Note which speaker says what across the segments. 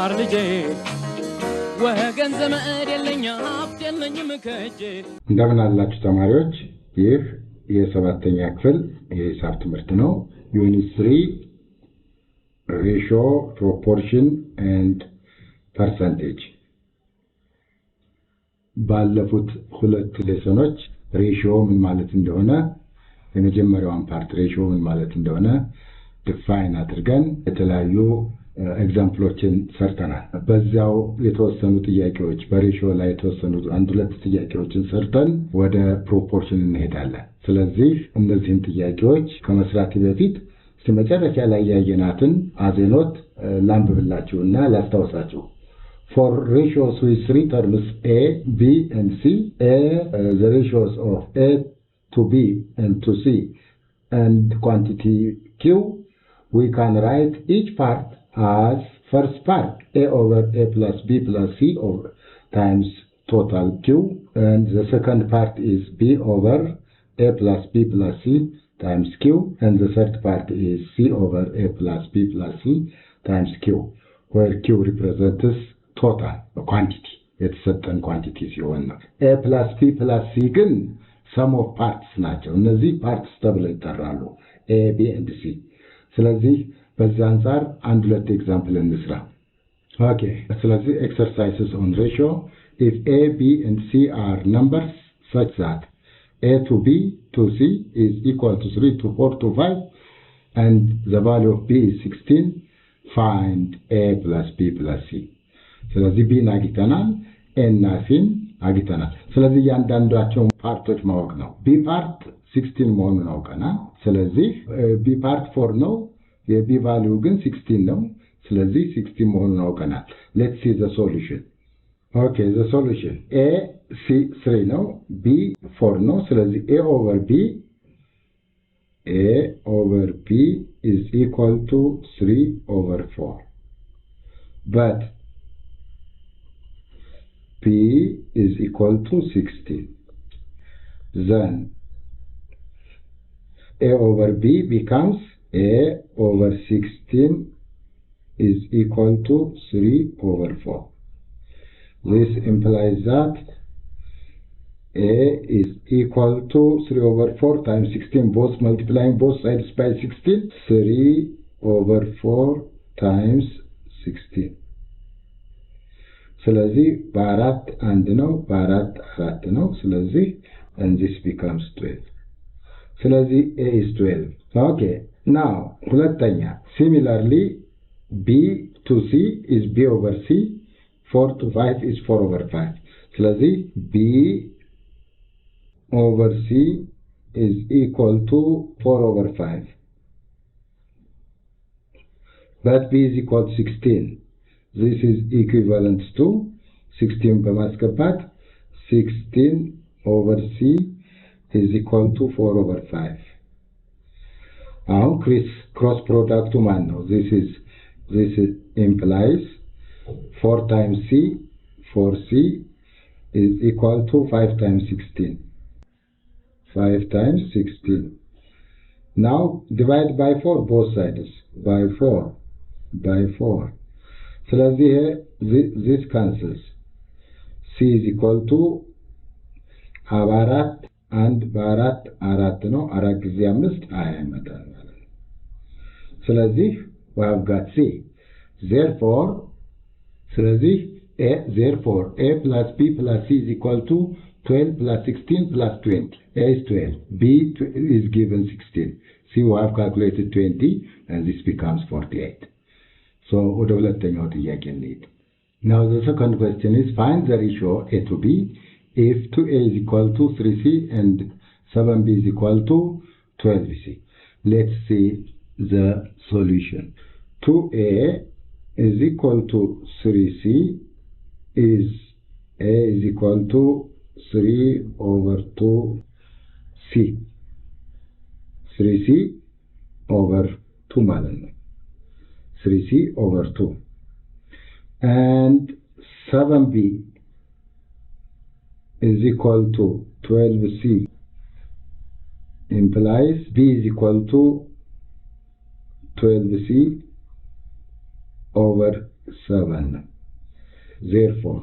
Speaker 1: ልማር ልጄ ወገን ዘመድ የለኝ ሀብት የለኝም ከእጄ።
Speaker 2: እንደምን አላችሁ ተማሪዎች? ይህ የሰባተኛ ክፍል የሂሳብ ትምህርት ነው። ዩኒት 3 ሬሽዮ ፕሮፖርሽን ኤንድ ፐርሰንቴጅ። ባለፉት ሁለት ሌሰኖች ሬሽዮ ምን ማለት እንደሆነ የመጀመሪያውን ፓርት ሬሽዮ ምን ማለት እንደሆነ ዲፋይን አድርገን የተለያዩ ኤግዛምፕሎችን ሰርተናል። በዛው የተወሰኑ ጥያቄዎች በሬሽዮ ላይ የተወሰኑ አንድ ሁለት ጥያቄዎችን ሰርተን ወደ ፕሮፖርሽን እንሄዳለን። ስለዚህ እነዚህን ጥያቄዎች ከመስራት በፊት መጨረሻ ላይ ያየናትን አዜኖት ላንብብላችሁና ላስታውሳችሁ። For ratios with three terms A, B, and C, the ratios of A to B and to C and quantity Q, we can write each part as first part A over A plus B plus C over times total Q, and the second part is B over A plus B plus C times Q, and the third part is C over A plus B plus C times Q, where Q represents total quantity. It's certain quantity ሲሆን ነው። A plus B plus C ግን sum of parts ናቸው። እነዚህ parts ተብለው ይጠራሉ። A, B and C። ስለዚህ በዛ አንፃር አንድ ሁለት ኤግዛምፕል እንስራ። ኦኬ ስለዚህ exercises on ratio. If A, B and C are numbers such that A to B to C is equal to 3 to 4 to 5 and the value of B is 16, find A plus B plus C. ስለዚህ B አግኝተናል፣ A እና C አግኝተናል። ስለዚህ ያንዳንዳቸው ፓርቶች ማወቅ ነው። B ፓርት 16 መሆኑን አውቀናል። ስለዚህ B ፓርት 4 ነው፣ የB ቫልዩ ግን 16 ነው። ስለዚህ 16 መሆኑን አውቀናል። let's see the solution. okay the solution A C 3 ነው፣ B 4 ነው። ስለዚህ A over B is equal to 3 over 4. but P is equal to 16. Then A over B becomes A over 16 is equal to 3 over 4. This implies that A is equal to 3 over 4 times 16, both multiplying both sides by 16, 3 over 4 times 16. ስለዚህ በአራት አንድ ነው፣ በአራት አራት ነው። ስለዚህ and this becomes 12. ስለዚህ A is 12. okay now ሁለተኛ similarly B to C is B over C, 4 to 5 is 4 over 5. ስለዚህ B over C is equal to 4 over 5, but B is equal to 16. This is equivalent to 16 በማስገባት 16 over C is equal to 4 over 5. አሁን cross product ማን ነው? This implies 4 times C, 4C is equal to 5 times 16. 5 times 16. Now divide by 4 both sides. By 4. ስለዚህ this cancels. C is equal to አራት አንድ በአራት አራት ነው። አራት ጊዜ 5 20 ይመጣል ማለት ነው። ስለዚህ we have got C. therefore A plus B plus C is equal to 12 plus 16 plus 20. A is 12. B is given 16. C we have calculated 20 and this becomes 48. So ወደ ሁለተኛው ጥያቄ እንሂድ። Now the second question is find the ratio A to B if 2A is equal to 3C and 7B is equal to 12C. Let's see the solution. 2A is equal to 3C is A is equal to 3 over 2C. 3C over 2 ማለት ነው። 3C over 2. And 7B is equal to 12C implies B is equal to 12C over 7 ነው። Therefore,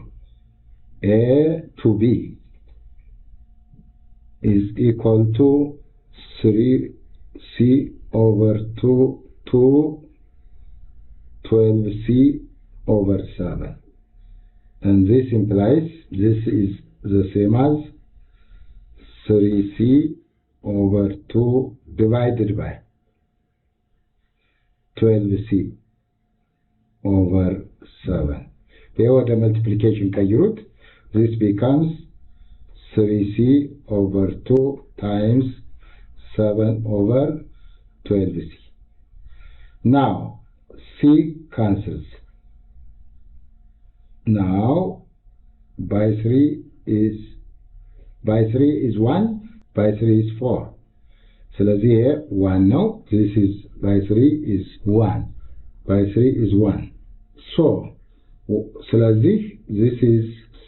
Speaker 2: A to B is equal to 3C over 2 12C over 7. And this implies this is the same as 3C over 2 divided by 12C over 7. They order multiplication kayurut. This becomes 3C over 2 times 7 over 12C. Now, C cancels. Now, by 3 is 1, by 3 is 4. So let's see here, 1 now. This is by 3 is 1. By 3 is 1. So let's see, this is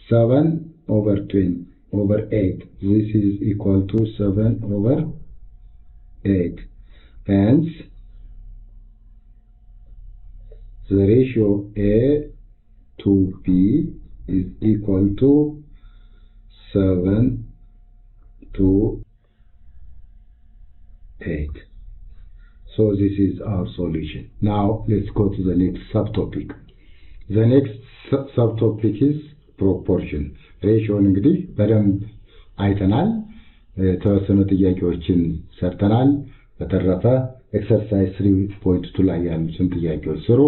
Speaker 2: 7 over 20 over 8. This is equal to 7 over 8. Hence, the ratio A to B is equal to 7 to 8. So this is our solution. Now let's go to the next subtopic. The next subtopic is proportion. Ratio እንግዲህ በደንብ አይተናል። የተወሰኑ ጥያቄዎችን ሰርተናል። በተረፈ ኤክሰርሳይዝ 3.2 ላይ ያሉትን ጥያቄዎች ስሩ።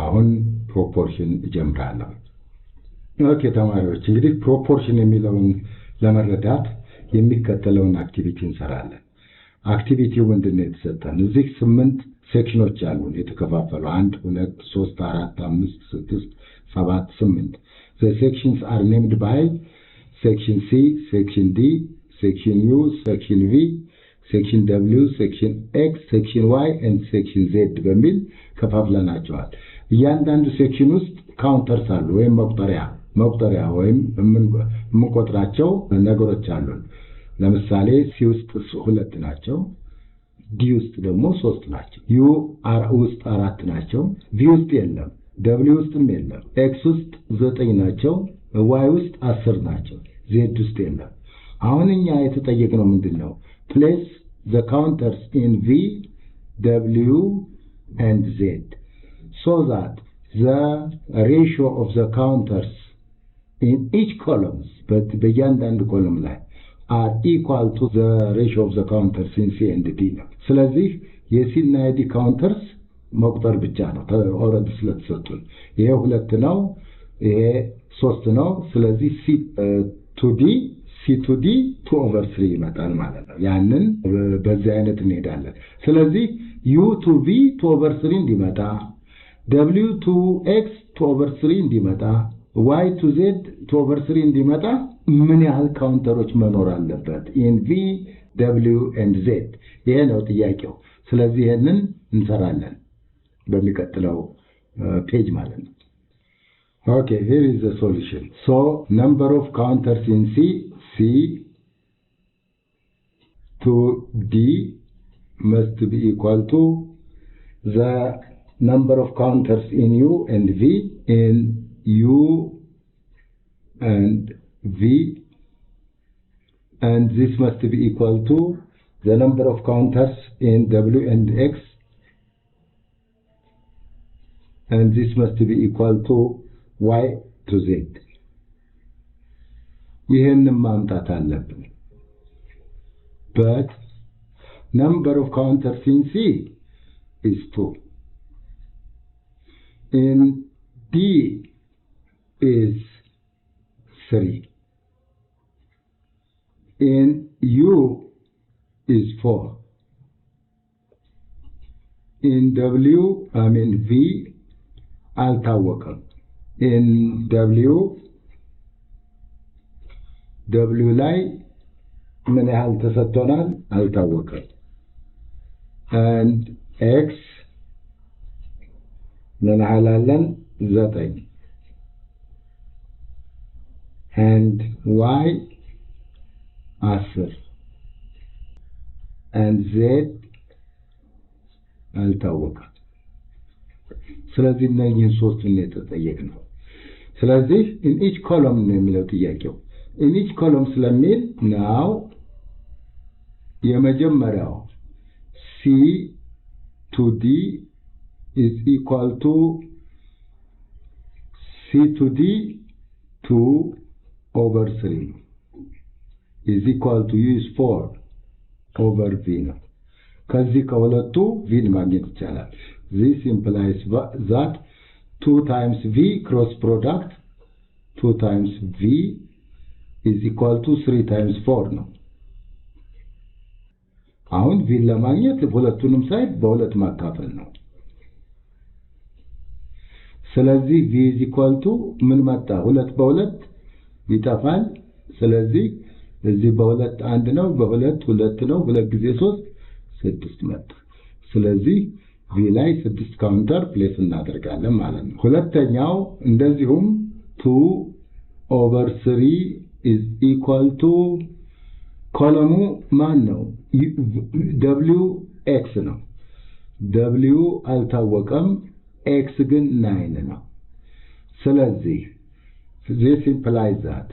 Speaker 2: አሁን ፕሮፖርሽን እጀምራለሁ። ኦኬ ተማሪዎች እንግዲህ ፕሮፖርሽን የሚለውን ለመረዳት የሚከተለውን አክቲቪቲ እንሰራለን። አክቲቪቲው ምንድነው የተሰጠን? እዚህ 8 ሴክሽኖች አሉ የተከፋፈሉ 1 2 3 4 5 6 7 8. The sections are named by section C, section D, section U, section V, section W, section X, section Y and section Z በሚል ከፋፍለናቸዋል። እያንዳንዱ ሴክሽን ውስጥ ካውንተርስ አሉ ወይም መቁጠሪያ ወይም የምንቆጥራቸው ነገሮች አሉ። ለምሳሌ C ውስጥ 2 ናቸው፣ D ውስጥ ደግሞ 3 ናቸው፣ U ውስጥ 4 ናቸው፣ V ውስጥ የለም፣ W ውስጥም የለም፣ X ውስጥ 9 ናቸው፣ Y ውስጥ 10 ናቸው፣ Z ውስጥ የለም። አሁን እኛ የተጠየቅነው ምንድነው? Place the counters in V, W and Z so that the ratio of the counters in each columns, but በእያንዳንዱ ኮለም ላይ are equal to the ratio of the counters in C and D ነው። ስለዚህ የሲ እና የዲ ካውንተርስ መቁጠር ብቻ ነው ኦልሬዲ ስለተሰጡን። ይሄ 2 ነው፣ ይሄ 3 ነው። ስለዚህ C to D 2/3 ይመጣል ማለት ነው። ያንን በዚህ አይነት እንሄዳለን። ስለዚህ U to V 2/3 እንዲመጣ፣ W to X 2/3 እንዲመጣ፣ Y to Z 2/3 እንዲመጣ ምን ያህል ካውንተሮች መኖር አለበት? in V, W and Z። ይሄ ነው ጥያቄው። ስለዚህ ይሄንን እንሰራለን በሚቀጥለው ፔጅ ማለት ነው። Okay, here is the solution. So, number of counters in C to D must be equal to the number of counters in U and V in U and V, and this must be equal to the number of counters in W and X, and this must be equal to Y to Z. ይሄንን ማምጣት አለብን። But number of counters in C is 2. In D is 3. In U is 4. In V አልታወቀም። in W ላይ ምን ያህል ተሰጥቶናል? አልታወቀም። and X ምን ያህል አለን? 9. and Y 10 and Z አልታወቀም። ስለዚህ እነዚህን ሶስቱን የተጠየቅነው ስለዚህ in each column ነው የሚለው ጥያቄው in each column ስለሚል now የመጀመሪያው c to d is equal to c to d 2 over 3 is equal to u is 4 over v ነው ከዚህ ከሁለቱ v ማግኘት ይቻላል this implies that 2 times v cross product 2 times v is equal to 3 times 4 ነው አሁን v ለማግኘት ሁለቱንም ሳይድ በሁለት ማካፈል ነው ስለዚህ v is equal to ምን መጣ ሁለት በሁለት ይጠፋል ስለዚህ እዚህ በሁለት አንድ ነው በሁለት ሁለት ነው ሁለት ጊዜ 3 6 መጣ ስለዚህ v ላይ 6 ካውንተር ፕሌስ እናደርጋለን ማለት ነው ሁለተኛው እንደዚሁም 2 over 3 is equal to ኮለሙ ማን ነው w x ነው w አልታወቀም x ግን 9 ነው ስለዚህ this implies that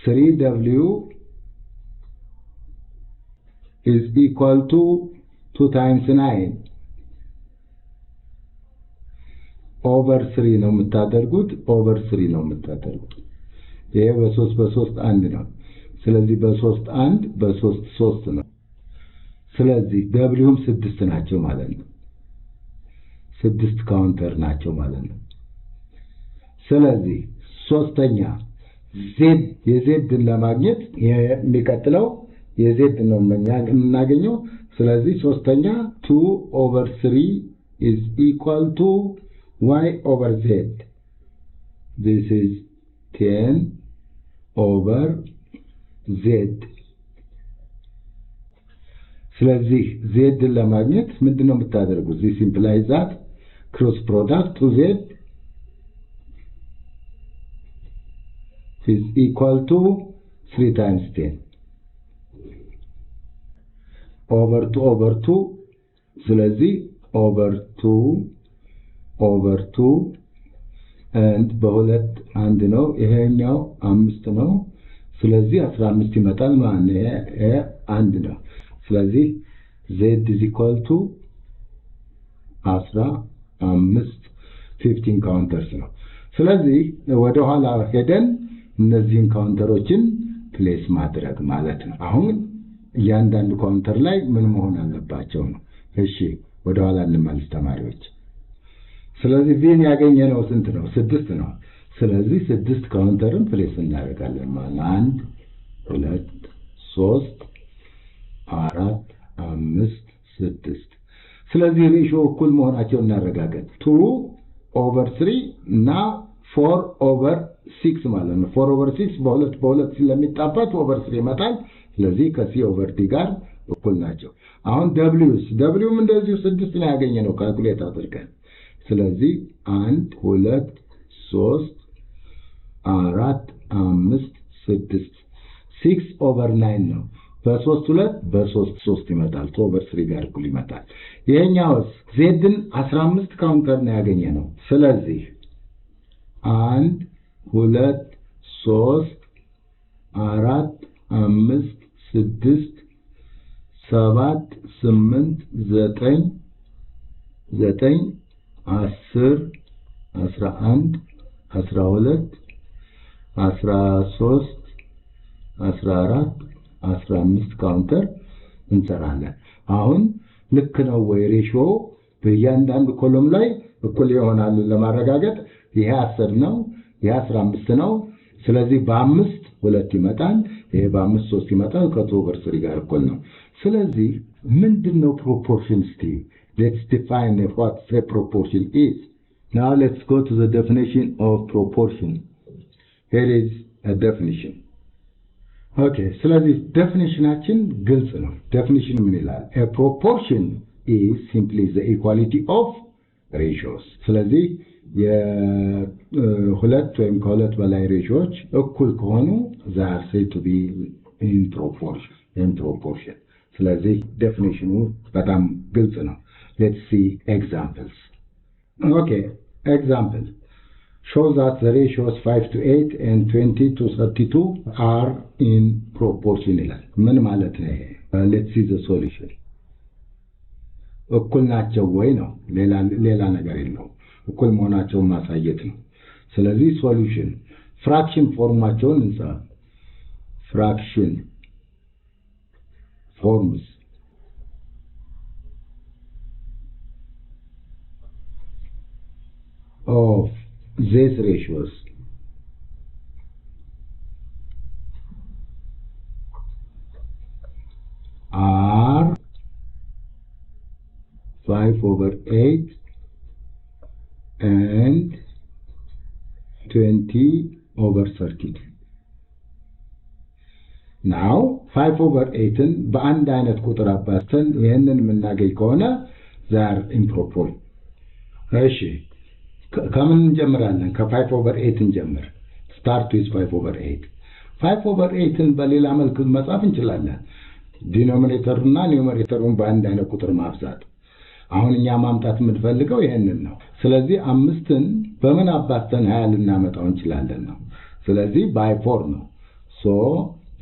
Speaker 2: 3w is equal to 2 times 9 over 3 ነው የምታደርጉት over 3 ነው የምታደርጉት ይሄ በ3 በ3 አንድ ነው ስለዚህ በ3 1 በ3 3 ነው ስለዚህ wም 6 ናቸው ማለት ነው 6 ካውንተር ናቸው ማለት ነው ስለዚህ ሶስተኛ z የzን ለማግኘት የሚቀጥለው የz ነው የምናገኘው ስለዚህ ሶስተኛ 2 over 3 is equal to y over z this is 10 over z ስለዚህ z ለማግኘት ምንድነው የምታደርጉት this implies that cross product to z is equal to 3 times 10 over 2 over 2 ስለዚህ over 2 over 2 and በሁለት አንድ ነው ይሄኛው 5 ነው ስለዚህ 15 ይመጣል ማለት ነው ይሄ አንድ ነው ስለዚህ z is equal to 15 ካውንተርስ ነው ስለዚህ ወደ ኋላ ሄደን እነዚህን ካውንተሮችን ፕሌስ ማድረግ ማለት ነው አሁን እያንዳንዱ ካውንተር ላይ ምን መሆን አለባቸው ነው እሺ ወደ ኋላ እንመለስ ተማሪዎች ስለዚህ ቪን ያገኘነው ስንት ነው 6 ነው ስለዚህ 6 ካውንተርን ፕሌስ እናደርጋለን ማለት 1 2 3 4 5 6 ስለዚህ ሬሾ እኩል መሆናቸውን እናረጋግጥ 2 over 3 እና 4 over 6 ማለት ነው 4 over 6 በሁለት ስለሚጣፋት over 3 ይመጣል ስለዚህ ከc over d ጋር እኩል ናቸው አሁን wም እንደዚሁ 6 ነው ያገኘነው ካልኩሌት አድርገን ስለዚህ 1 2 3 4 5 6 6 over 9 ነው በ3 2 በ3 3 ይመጣል over 3 ጋር እኩል ይመጣል ይሄኛውስ zን 15 ካውንተር ነው ያገኘነው ስለዚህ 1 2 3 4 5 6 7 8 9 10 11 12 13 14 15 ካውንተር እንሰራለን አሁን ልክ ነው ወይ ሬሾ በእያንዳንዱ ኮለም ላይ እኩል ይሆናል ለማረጋገጥ ይሄ 10 ነው ይሄ 15 ነው ስለዚህ በ5 2 ይመጣል ይሄ በ5 3 ይመጣል ከ2 3 ጋር እኩል ነው ስለዚህ ምንድነው proportionality let's define what a proportion is now let's go to the definition of proportion here is a definition okay ስለዚህ definitionአችን ግልጽ ነው definition ምን ይላል a proportion is simply the equality of ratios ስለዚህ የሁለት ወይም ከሁለት በላይ ሬሾዎች እኩል ከሆኑ they are said to be in proportion ስለዚህ definitionu በጣም ግልጽ ነው let's see examples Okay, example. Show that the ratios 5 to 8 and 20 to 32 are in proportion. ምን ማለት ነው? Let's see the solution. እኩል ናቸው ወይ ነው? ሌላ ነገር የለውም። እኩል መሆናቸውን ማሳየት ነው። ስለዚህ ሶሉሽን ፍራክሽን ፎርማቸውን እንጻፍ። ፍራክሽን forms of these ratios are 5/8 and 20/32. Now 5/8ን በአንድ አይነት ቁጥር አባዝተን ይሄንን የምናገኝ ከሆነ they are improper. እሺ ከምን እንጀምራለን? ከ5/8 እንጀምር። start with 5/8. 5/8ን በሌላ መልኩ መጻፍ እንችላለን። ዲኖሚኔተሩና ኒውመሬተሩን በአንድ አይነት ቁጥር ማብዛት። አሁን እኛ ማምጣት የምንፈልገው ይሄንን ነው። ስለዚህ 5ን በምን አባዝተን 20 ልናመጣው እንችላለን ነው። ስለዚህ by 4 ነው። so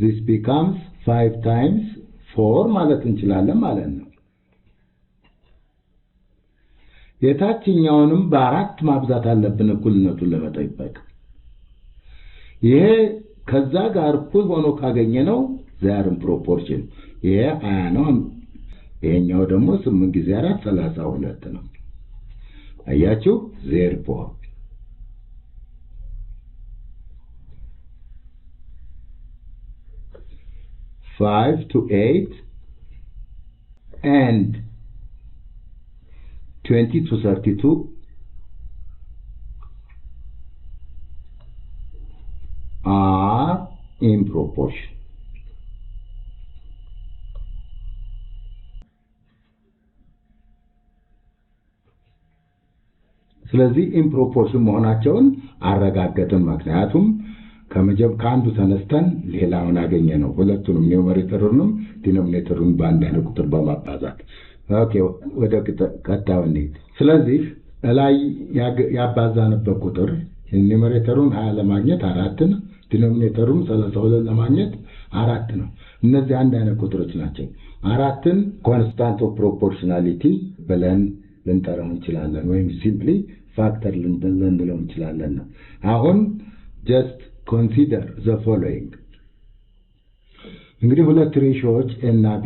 Speaker 2: this becomes 5 times 4 ማለት እንችላለን ማለት ነው። የታችኛውንም በአራት ማብዛት አለብን እኩልነቱን ለመጠበቅ። ይሄ ከዛ ጋር እኩል ሆኖ ካገኘነው they are in proportion. ይሄ 20 ነው። ይሄኛው ደግሞ 8 ጊዜ 4 32 ነው። አያችሁ? therefore 5 to 8 and 20 to 32 are in proportion. ስለዚህ in proportion መሆናቸውን አረጋገጥን። ምክንያቱም ከአንዱ ተነስተን ሌላውን አገኘ ነው። ሁለቱንም ኒውመሬተሩንም ዲኖሚኔተሩን በአንድ አይነት ቁጥር በማባዛት። ኦኬ ወደ ቀጣዩ እንሂድ። ስለዚህ ላይ ያባዛንበት ቁጥር ኒውመሬተሩን 20 ለማግኘት 4 ነው፣ ዲኖሚኔተሩን 32 ለማግኘት 4 ነው። እነዚህ አንድ አይነት ቁጥሮች ናቸው። 4ን ኮንስታንት ኦፍ ፕሮፖርሽናሊቲ ብለን ልንጠራው እንችላለን፣ ወይም ሲምፕሊ ፋክተር ልንለው እንችላለን ነው። አሁን just consider the following. እንግዲህ ሁለት ሬሾዎች ኤ እና ቢ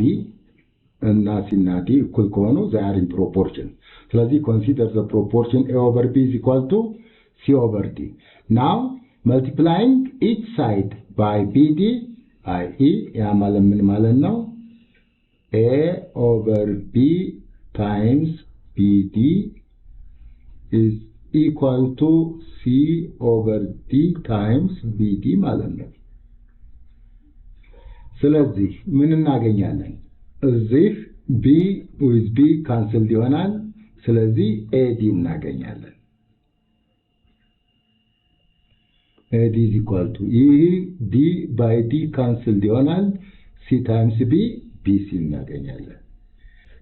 Speaker 2: እና ሲ እና ዲ እኩል ከሆኑ they are in proportion. ስለዚህ consider the proportion a over b is equal to c over d. Now multiplying each side by bd, i.e. ያ ማለት ምን ማለት ነው? a over b times bd is equal to c over d times bd ማለት ነው። ስለዚህ ምን እናገኛለን? እዚህ b with b ካንስል ይሆናል። ስለዚህ ad እናገኛለን። ad is equal to d by d ካንስል ይሆናል። c times b bc እናገኛለን።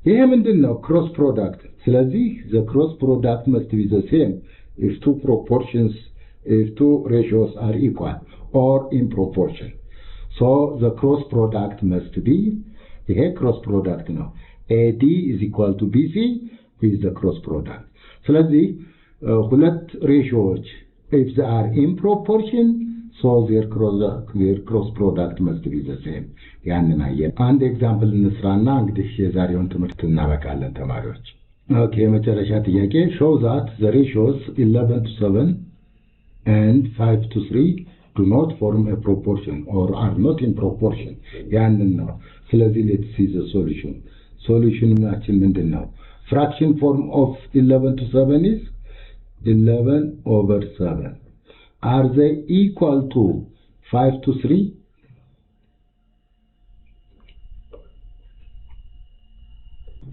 Speaker 2: ይሄ ምንድነው? ክሮስ ፕሮዳክት። ስለዚህ the cross product must be the same if two ratios are equal or in proportion. So the cross product must be, ይሄ cross product ነው, AD is equal to BC with the cross product. ስለዚህ ሁለት ሬሾዎች if they are in proportion, so their cross product must be the same. ያንን አየን። አንድ ኤግዛምፕል እንስራና እንግዲህ የዛሬውን ትምህርት እናበቃለን ተማሪዎች። ኦኬ መጨረሻ ጥያቄ show that the ratios 11 to 7 and 5 to 3 do not form a proportion or are not in proportion. ያንን ነው። ስለዚህ let's see the solution. Solutionናችን ምንድነው? Fraction form of 11 to 7 is 11 over 7. Are they equal to 5 to 3?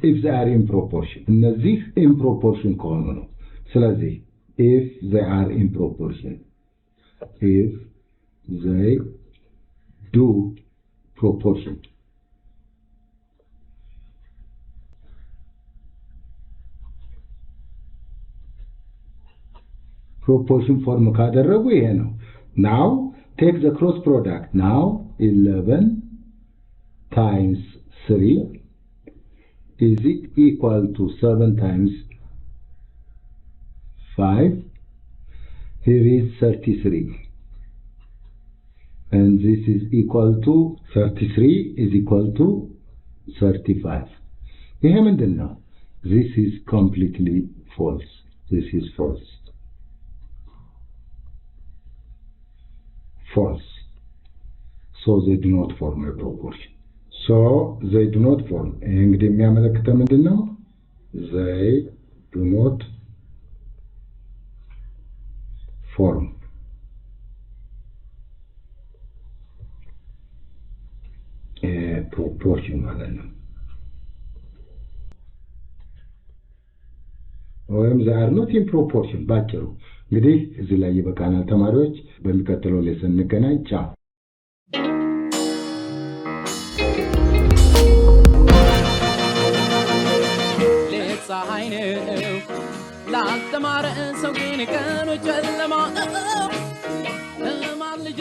Speaker 2: If they are in proportion. እነዚህ in proportion ከሆኑ ነው። ስለዚህ if they are in proportion, if they do proportion, proportion form ካደረጉ ይሄ ነው now take the cross product now 11 times 3 is equal to 7 times 5 here is 33 and this is equal to 33 is equal to 35 ይሄ ምንድነው this is completely false this is false so they do not form a proportion so they do not form እንግዲህ የሚያመለክተው ምንድነው they do not form a proportion ማለት ነው ወይም they are not in proportion ባጭሩ እንግዲህ እዚህ ላይ ይበቃናል ተማሪዎች በሚቀጥለው ሌሰን እንገናኝ ቻው
Speaker 1: ፀሐይ ነው ላልተማረ ሰው ግን ቀኑ ጨለማ ማን ልጅ